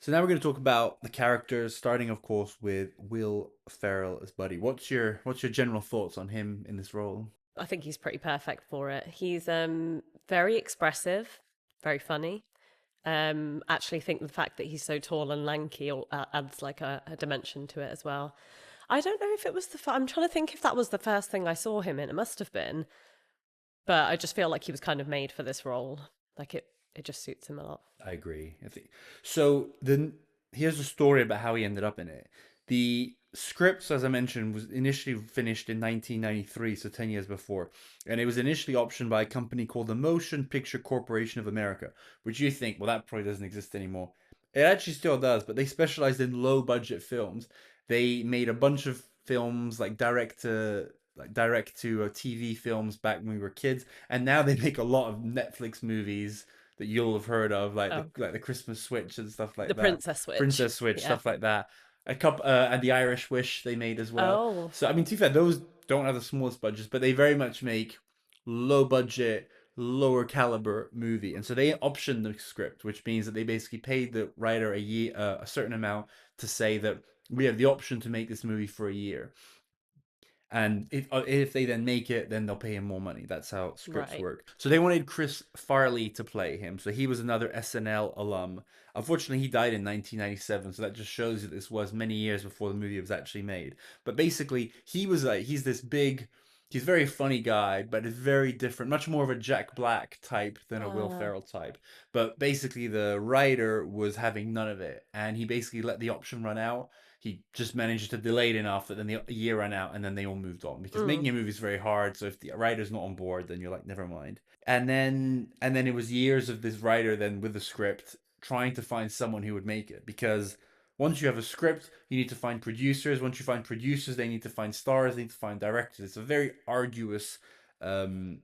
So now we're going to talk about the characters, starting, of course, with Will Ferrell as Buddy. What's your general thoughts on him in this role? I think he's pretty perfect for it. He's very expressive, very funny. Actually think the fact that he's so tall and lanky adds like a dimension to it as well. I don't know if it was I'm trying to think if that was the first thing I saw him in. It must have been, but I just feel like he was kind of made for this role. Like it just suits him a lot. I agree. I think so. Then here's the story about how he ended up in it. The script, as I mentioned, was initially finished in 1993, so 10 years before, and it was initially optioned by a company called the Motion Picture Corporation of America, which you think, well, that probably doesn't exist anymore. It actually still does, but they specialized in low budget films. They made a bunch of films like direct to TV films back when we were kids, and now they make a lot of Netflix movies that you'll have heard of, like the Oh, like the Christmas Switch and stuff the like that, Princess Switch. Princess Switch, Yeah. stuff like that. A couple and the Irish Wish they made as well. Oh. So I mean, to be fair, those don't have the smallest budgets, but they very much make low budget, lower caliber movie. And so they optioned the script, which means that they basically paid the writer a certain amount to say that we have the option to make this movie for a year. And if they then make it, then they'll pay him more money. That's how scripts Right. work. So they wanted Chris Farley to play him. So he was another SNL alum. Unfortunately, he died in 1997. So that just shows that this was many years before the movie was actually made. But basically, he's this big, he's a very funny guy, but it's very different, much more of a Jack Black type than a Will Uh, Ferrell type. But basically, the writer was having none of it, and he basically let the option run out. He just managed to delay it enough that then the year ran out and then they all moved on, because mm, making a movie is very hard. So if the writer's not on board, then you're like, never mind. And then it was years of this writer then with the script trying to find someone who would make it, because once you have a script, you need to find producers. Once you find producers, they need to find stars, they need to find directors. It's a very arduous um,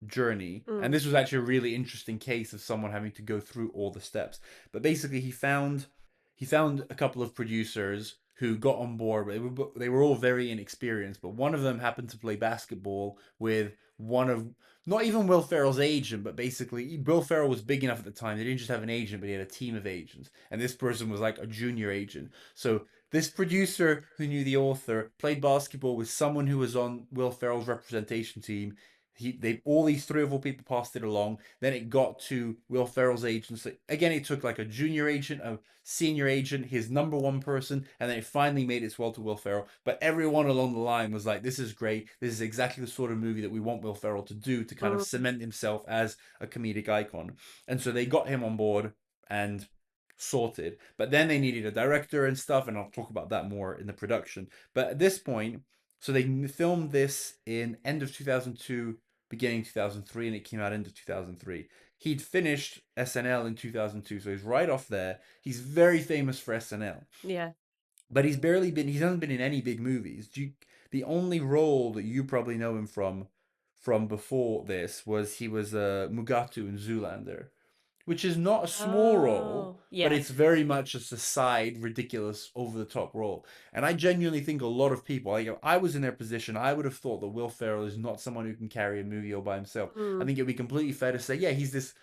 journey. And mm, this was actually a really interesting case of someone having to go through all the steps. But basically, he found a couple of producers who got on board. They were all very inexperienced, but one of them happened to play basketball with one of not even Will Ferrell's agent, but basically Will Ferrell was big enough at the time. They didn't just have an agent, but he had a team of agents, and this person was like a junior agent. So this producer who knew the author played basketball with someone who was on Will Ferrell's representation team. They all these three or four people passed it along. Then it got to Will Ferrell's agent. So again, it took like a junior agent, a senior agent, his number one person, and then it finally made its way to Will Ferrell. But everyone along the line was like, "This is great. This is exactly the sort of movie that we want Will Ferrell to do to kind of mm, cement himself as a comedic icon." And so they got him on board and sorted. But then they needed a director and stuff, and I'll talk about that more in the production. But at this point, so they filmed this in end of 2002, beginning 2003, and it came out end of 2003. He'd finished SNL in 2002, so he's right off there. He's very famous for SNL, yeah. but he hasn't been in any big movies. The only role that you probably know him from before this was he was Mugatu in Zoolander, which is not a small role, Oh, but yeah. it's very much just a side, ridiculous, over the top role. And I genuinely think a lot of people, like if I was in their position, I would have thought that Will Ferrell is not someone who can carry a movie all by himself. I Mm. think it'd be completely fair to say, yeah, he's this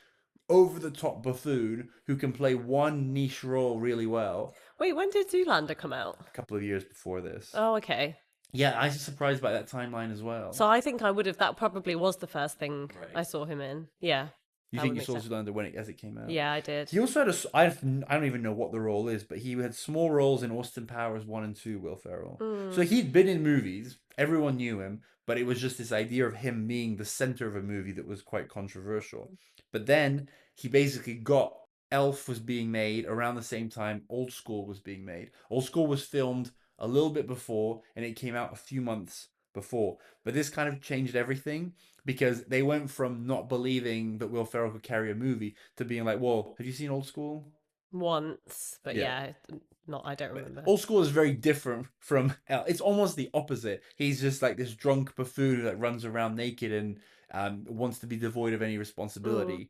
over the top buffoon who can play one niche role really well. Wait, when did Zoolander come out? A couple of years before this. Oh, okay. Yeah, I was surprised by that timeline as well. So I think I would have. That probably was the first thing Right. I saw him in. Yeah, You that think would you make saw sense. Zoolander as it came out? Yeah, I did. He also had I don't even know what the role is, but he had small roles in Austin Powers 1 and 2, Will Ferrell. So Mm, he'd been in movies, everyone knew him, but it was just this idea of him being the center of a movie that was quite controversial. But then he basically got Elf was being made around the same time Old School was being made. Old School was filmed a little bit before, and it came out a few months before. But this kind of changed everything, because they went from not believing that Will Ferrell could carry a movie to being like, "Whoa, have you seen Old School?" once, but Yeah, yeah, not. I don't but remember. Old School is very different from. It's almost the opposite. He's just like this drunk buffoon who like runs around naked and wants to be devoid of any Mm, responsibility.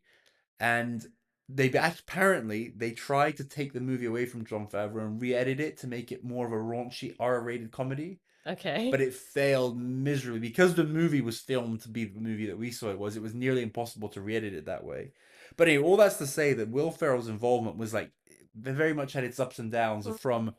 And apparently they tried to take the movie away from John Favreau and re-edit it to make it more of a raunchy R-rated comedy, okay. but it failed miserably because the movie was filmed to be the movie that we saw it was. It was nearly impossible to re-edit it that way. But anyway, all that's to say that Will Ferrell's involvement was like very much had its ups and downs Mm, from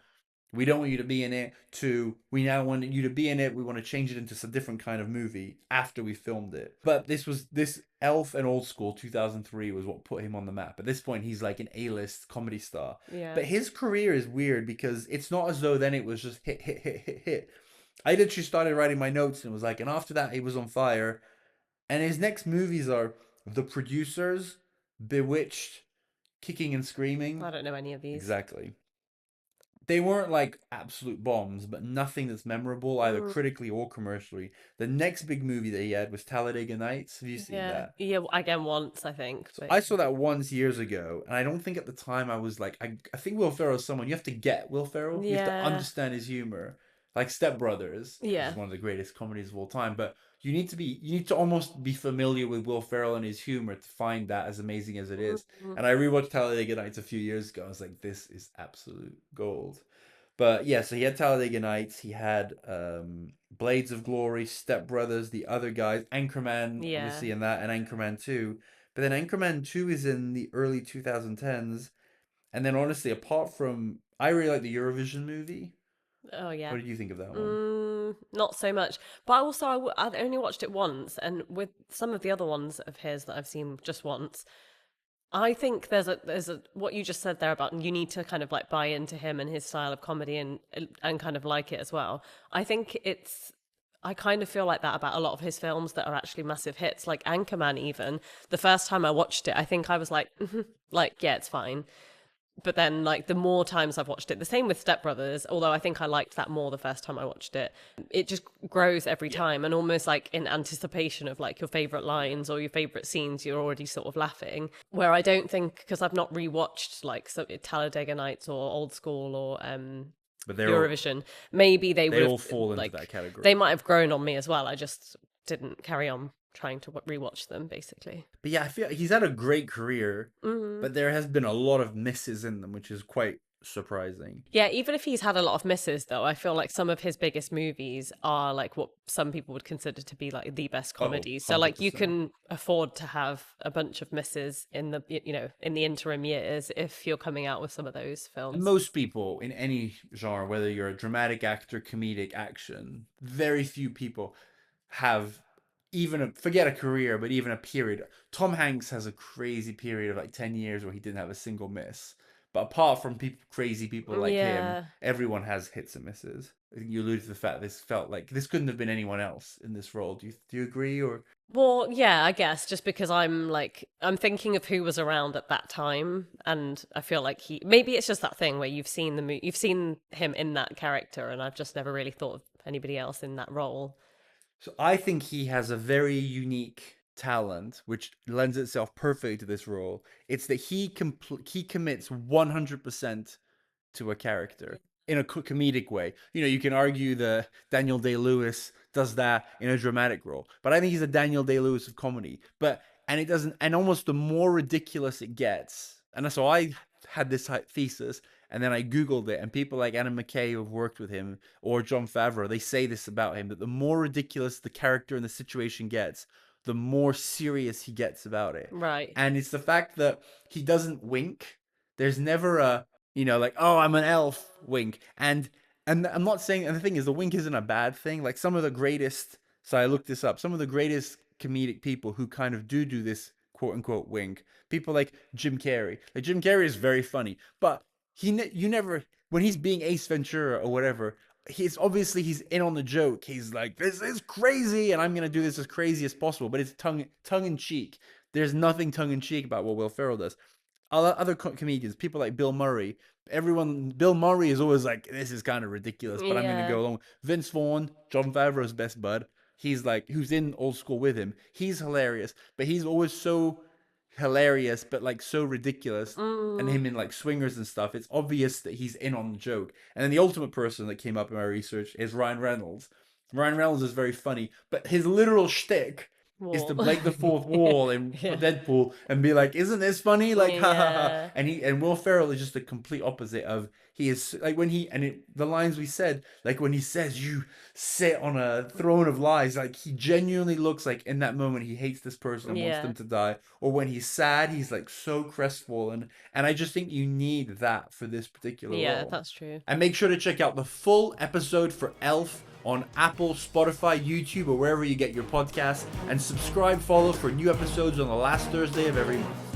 we don't want you to be in it to we now want you to be in it. We want to change it into a different kind of movie after we filmed it. But this Elf and Old School 2003 was what put him on the map. At this point, he's like an A-list comedy star. yeah. But his career is weird because it's not as though then it was just hit, hit, hit, hit, hit. I literally started writing my notes and was like, and after that, he was on fire. And his next movies are The Producers, Bewitched, Kicking and I Screaming. don't know any of these. Exactly. They weren't like absolute bombs, but nothing that's memorable either Mm, critically or commercially. The next big movie that he had was Talladega Nights. Have you seen yeah. that? Yeah, again once I think, So but I saw that once years ago, and I don't think at the time I was like, I think Will Ferrell is someone you have to get Will Ferrell. You have to yeah. understand his humor. Like Step Brothers, which is Yeah. one of the greatest comedies of all time, but you need to almost be familiar with Will Ferrell and his humor to find that as amazing as it is. Mm, And I rewatched Talladega Nights a few years ago. I was like, this is absolute gold. But yeah, so he had Talladega Nights. He had Blades of Glory, Step Brothers, the other guys, Anchorman, yeah. obviously in that, and Anchorman 2. But then Anchorman 2 is in the early 2010s. And then honestly, apart from, I really like the Eurovision movie. Oh yeah. What did you think of that one? Not so much. But also, I'd only watched it once, and with some of the other ones of his that I've seen just once, I think there's a what you just said there about you need to kind of like buy into him and his style of comedy and kind of like it as well. I think I kind of feel like that about a lot of his films that are actually massive hits, like Anchorman. Even the first time I watched it, I think I was like, like yeah, it's fine. But then like the more times I've watched it, the same with Step Brothers, although I think I liked that more the first time I watched it. It just grows every Yeah. time, and almost like in anticipation of like your favorite lines or your favorite scenes, you're already sort of laughing. Where I don't think, because I've not rewatched like Talladega Nights or Old School or But Eurovision, maybe they they would have all fall into that like category. they might have grown on me as well. I just didn't carry on trying to rewatch them basically. But yeah, I feel he's had a great career, Mm. but there has been a lot of misses in them, which is quite surprising. Yeah, even if he's had a lot of misses, though, I feel like some of his biggest movies are like what some people would consider to be like the best Oh, comedies. So, like, you 100%. can afford to have a bunch of misses in the in the interim years if you're coming out with some of those And films. most people in any genre, whether you're a dramatic actor, comedic action, very few people have forget a career, but even a period. Tom Hanks has a crazy period of like 10 years where he didn't have a single miss. But apart from crazy people like him, Yeah. everyone has hits and misses. I think you alluded to the fact this felt like this couldn't have been anyone else in this role. Do you agree or Well, yeah, I guess just because I'm thinking of who was around at that time, and I feel like maybe it's just that thing where you've seen him in that character, and I've just never really thought of anybody else in that role. So I think he has a very unique talent, which lends itself perfectly to this role. It's that he commits 100% to a character in a comedic way. You know, you can argue that Daniel Day Lewis does that in a dramatic role, but I think he's a Daniel Day Lewis of comedy. But and it doesn't, and almost the more ridiculous it gets, and so I had this thesis, and then I googled it, and people like Anna McKay who have worked with him or John Favreau, they say this about him that the more ridiculous the character and the situation gets, the more serious he gets about it. Right. And it's the fact that he doesn't wink. There's never a like, oh, I'm an elf wink. And I'm not saying, and the thing is, the wink isn't a bad thing. Like some of the greatest, so I looked this up, some of the greatest comedic people who kind of do this quote unquote wink, people like Jim Carrey. Like Jim Carrey is very funny, but you never, when he's being Ace Ventura or whatever, he's in on the joke. He's like, this is crazy, and I'm gonna do this as crazy as possible, but it's tongue in cheek. There's nothing tongue in cheek about what Will Ferrell does. Other comedians, people like Bill Murray, Bill Murray is always like, this is kind of ridiculous, but I'm gonna Yeah. go along. Vince Vaughn, John Favreau's best bud, he's like, who's in Old School with him. He's hilarious, but he's always so hilarious, but like so ridiculous. And Mm, him in like swingers and stuff, it's obvious that he's in on the joke. And then the ultimate person that came up in my research is Ryan Reynolds. Ryan Reynolds is very funny, but his literal shtick is to Wall. break the fourth wall in Yeah. Deadpool and be like, "Isn't this funny?" Like, ha ha ha. Yeah. And Will Ferrell is just the complete opposite of he is like when he and the lines we said, like when he says you sit on a throne of lies, like he genuinely looks like in that moment he hates this person and wants Yeah. them to die. Or when he's sad, he's like so crestfallen. And I just think you need that for this particular Yeah, role. that's true. And make sure to check out the full episode for Elf on Apple, Spotify, YouTube, or wherever you get your podcasts. And subscribe, follow for new episodes on the last Thursday of every month.